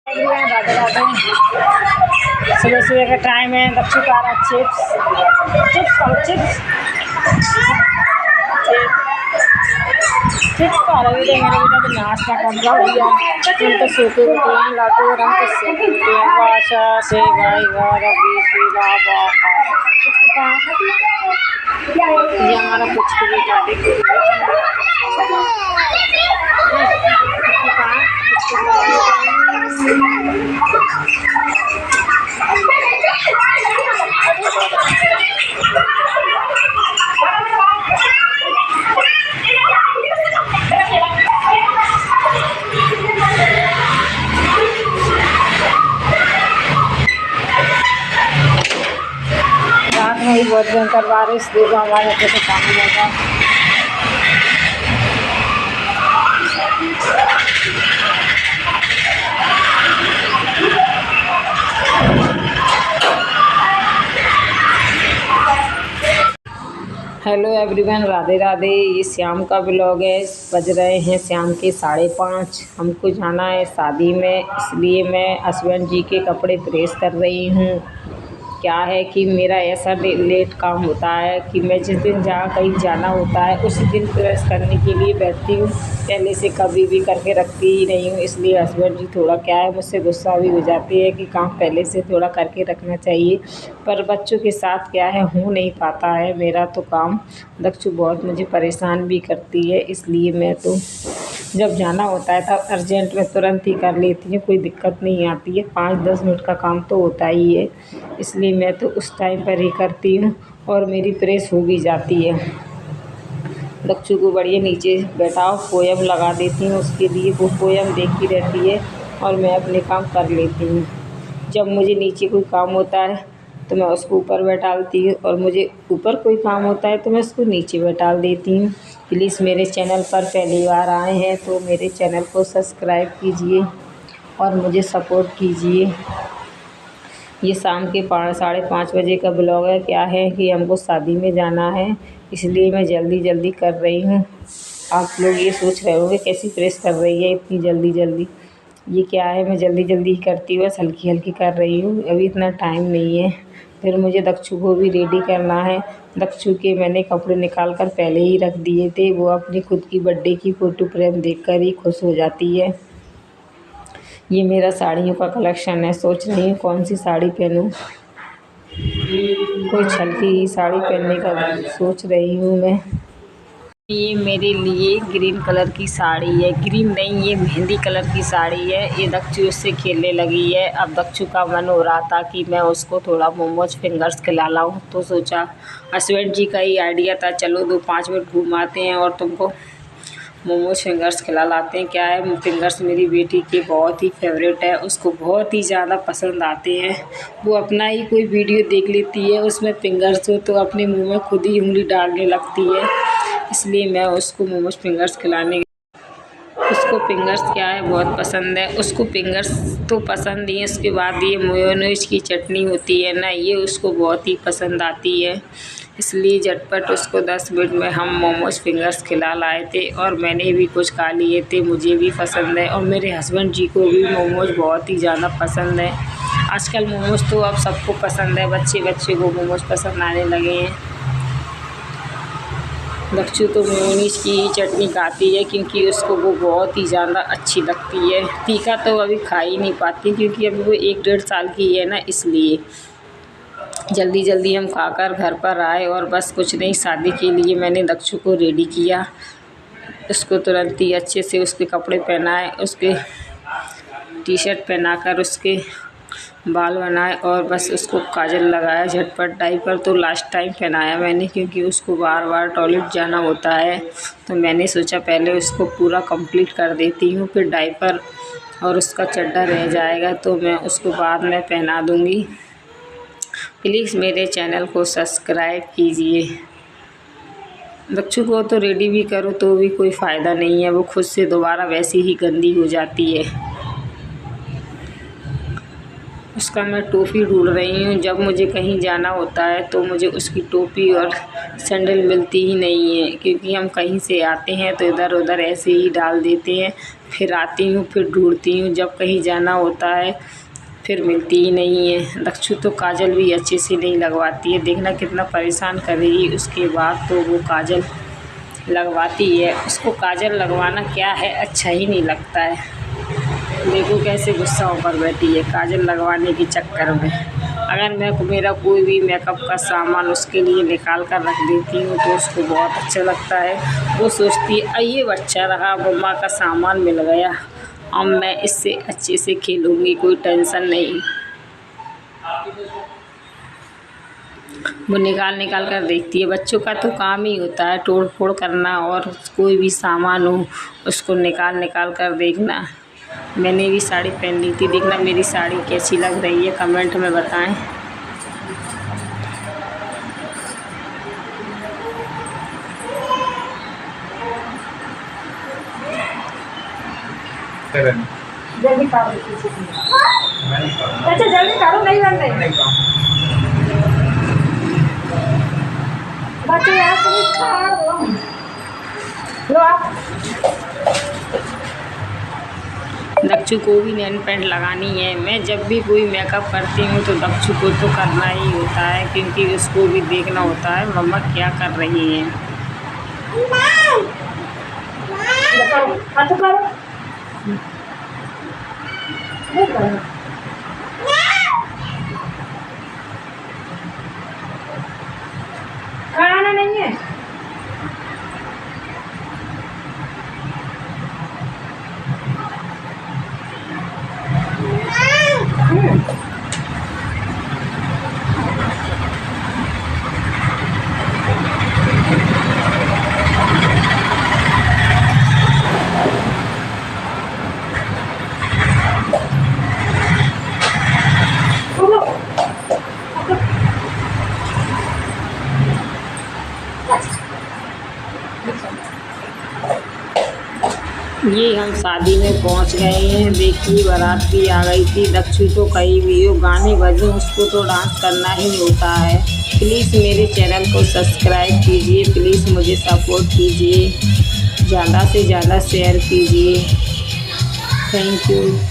राधे राधे। सुबह सुबह का टाइम है। दक्षु खा रहा चिप्स चिप्स खा रहे थे। मेरे बेटा तो नाश्ता कर रहा भैया। हम तो सोते उठे हैं लाटू और हम तो सोते उठे हैं। बादशाह से भाई रवि से बाबा ये हमारा कुछ भी बेटा देखिए रात में ही बहुत भयंकर बारिश देखो हमारे यहाँ से पानी लगा। Hello everyone, Radhe Radhe. ये शाम का ब्लॉग है। बज रहे हैं शाम के 5:30। हमको जाना है शादी में, इसलिए मैं हस्बैंड जी के कपड़े प्रेस कर रही हूँ। क्या है कि मेरा ऐसा लेट काम होता है कि मैं जिस दिन जहाँ कहीं जाना होता है उसी दिन प्रेस करने के लिए बैठती हूँ। पहले से कभी भी करके रखती ही नहीं हूँ। इसलिए हस्बैंड जी थोड़ा क्या है मुझसे गुस्सा भी हो जाती है कि काम पहले से थोड़ा करके रखना चाहिए, पर बच्चों के साथ क्या है हो नहीं पाता है मेरा तो काम। दक्षु बहुत मुझे परेशान भी करती है, इसलिए मैं तो जब जाना होता है तब अर्जेंट में तुरंत ही कर लेती हूँ। कोई दिक्कत नहीं आती है। 5-10 मिनट का काम तो होता ही है, इसलिए मैं तो उस टाइम पर ही करती हूँ और मेरी प्रेस हो भी जाती है। दक्षु को बढ़िया नीचे बैठाओ, पोयम लगा देती हूँ उसके लिए। वो पोयम देखती रहती है और मैं अपने काम कर लेती हूँ। जब मुझे नीचे कोई काम होता है तो मैं उसको ऊपर बैठालती हूँ और मुझे ऊपर कोई काम होता है तो मैं उसको नीचे बैठाल देती हूँ। प्लीज़ मेरे चैनल पर पहली बार आए हैं तो मेरे चैनल को सब्सक्राइब कीजिए और मुझे सपोर्ट कीजिए। ये शाम के 5:30 बजे का ब्लॉग है। क्या है कि हमको शादी में जाना है, इसलिए मैं जल्दी कर रही हूँ। आप लोग ये सोच रहे होंगे कैसी प्रेस कर रही है इतनी जल्दी। ये क्या है, मैं जल्दी करती हूँ, बस हल्की कर रही हूँ। अभी इतना टाइम नहीं है। फिर मुझे दक्षु को भी रेडी करना है। दक्षु के मैंने कपड़े निकाल कर पहले ही रख दिए थे। वो अपनी खुद की बर्थडे की फ़ोटो फ्रेम देखकर ही खुश हो जाती है। ये मेरा साड़ियों का कलेक्शन है। सोच रही हूँ कौन सी साड़ी पहनूँ। कोई हल्की साड़ी पहनने का सोच रही हूँ मैं। ये मेरे लिए ग्रीन कलर की साड़ी है। ग्रीन नहीं, ये मेहंदी कलर की साड़ी है। ये दक्षु उससे खेलने लगी है। अब दक्षु का मन हो रहा था कि मैं उसको थोड़ा मोमोज फिंगर्स खिला लाऊं, तो सोचा हस्बैंड जी का ही आइडिया था, चलो 2-5 मिनट घुमाते हैं और तुमको मोमोज फिंगर्स खिला लाते हैं। क्या है, फिंगर्स मेरी बेटी की बहुत ही फेवरेट है, उसको बहुत ही ज़्यादा पसंद आते हैं। वो अपना ही कोई वीडियो देख लेती है, उसमें फिंगर्स हो तो अपने मुंह में खुद ही उंगली डालने लगती है। इसलिए मैं उसको मोमोज फिंगर्स खिलाने, उसको फिंगर्स क्या है बहुत पसंद है। उसको फिंगर्स तो पसंद ही है, उसके बाद ये मेयोनेज़ की चटनी होती है ना, ये उसको बहुत ही पसंद आती है। इसलिए झटपट उसको 10 मिनट में हम मोमोज फिंगर्स खिला लाए थे और मैंने भी कुछ खा लिए थे। मुझे भी पसंद है और मेरे हस्बैंड जी को भी मोमोज बहुत ही ज़्यादा पसंद है। आजकल मोमोज तो अब सबको पसंद है, बच्चे को मोमोज पसंद आने लगे हैं। दक्षु तो मेयोनीज की ही चटनी खाती है क्योंकि उसको वो बहुत ही ज़्यादा अच्छी लगती है। तीखा तो अभी खा ही नहीं पाती क्योंकि अभी वो 1-1.5 साल की है ना, इसलिए जल्दी हम खाकर घर पर आए और बस कुछ नहीं, शादी के लिए मैंने दक्षु को रेडी किया। उसको तुरंत ही अच्छे से उसके कपड़े पहनाए, उसके टी-शर्ट पहनाकर उसके बाल बनाए और बस उसको काजल लगाया। झटपट डायपर तो लास्ट टाइम पहनाया मैंने क्योंकि उसको बार टॉयलेट जाना होता है, तो मैंने सोचा पहले उसको पूरा कंप्लीट कर देती हूँ, फिर डायपर और उसका चड्डा रह जाएगा तो मैं उसको बाद में पहना दूँगी। प्लीज़ मेरे चैनल को सब्सक्राइब कीजिए। दक्षु को तो रेडी भी करो तो भी कोई फ़ायदा नहीं है, वो खुद से दोबारा वैसी ही गंदी हो जाती है। उसका मैं टोपी ढूंढ रही हूँ। जब मुझे कहीं जाना होता है तो मुझे उसकी टोपी और सैंडल मिलती ही नहीं है क्योंकि हम कहीं से आते हैं तो इधर उधर ऐसे ही डाल देते हैं। फिर आती हूँ, फिर ढूंढती हूँ, जब कहीं जाना होता है फिर मिलती ही नहीं है। दक्षु तो काजल भी अच्छे से नहीं लगवाती है, देखना कितना परेशान करेगी। उसके बाद तो वो काजल लगवाती है, उसको काजल लगवाना क्या है अच्छा ही नहीं लगता है। देखो कैसे गुस्सा होकर बैठी है काजल लगवाने के चक्कर में। अगर मेरा कोई भी मेकअप का सामान उसके लिए निकाल कर रख देती हूँ तो उसको बहुत अच्छा लगता है। वो सोचती है ये बच्चा रहा, मम्मा का सामान मिल गया, अब मैं इससे अच्छे से खेलूँगी, कोई टेंशन नहीं। वो निकाल कर देखती है। बच्चों का तो काम ही होता है तोड़ फोड़ करना, और कोई भी सामान हो उसको निकाल कर देखना। मैंने भी साड़ी पहन ली थी, देखना मेरी साड़ी कैसी लग रही है, कमेंट में बताएं। जल्दी काटो, अच्छा जल्दी काटो, नहीं बनने बच्चे यार तुम काट लो आप। दक्षु को भी नेल पेंट लगानी है। मैं जब भी कोई मेकअप करती हूँ तो दक्षु को तो करना ही होता है, क्योंकि उसको भी देखना होता है मम्मा क्या कर रही हैं। खाना नहीं है ये हम शादी में पहुंच गए हैं। देखिए बारात भी आ गई थी। दक्षु तो कहीं भी हो गाने बजे उसको तो डांस करना ही होता है। प्लीज़ मेरे चैनल को सब्सक्राइब कीजिए, प्लीज़ मुझे सपोर्ट कीजिए, ज़्यादा से ज़्यादा शेयर कीजिए। Thank you.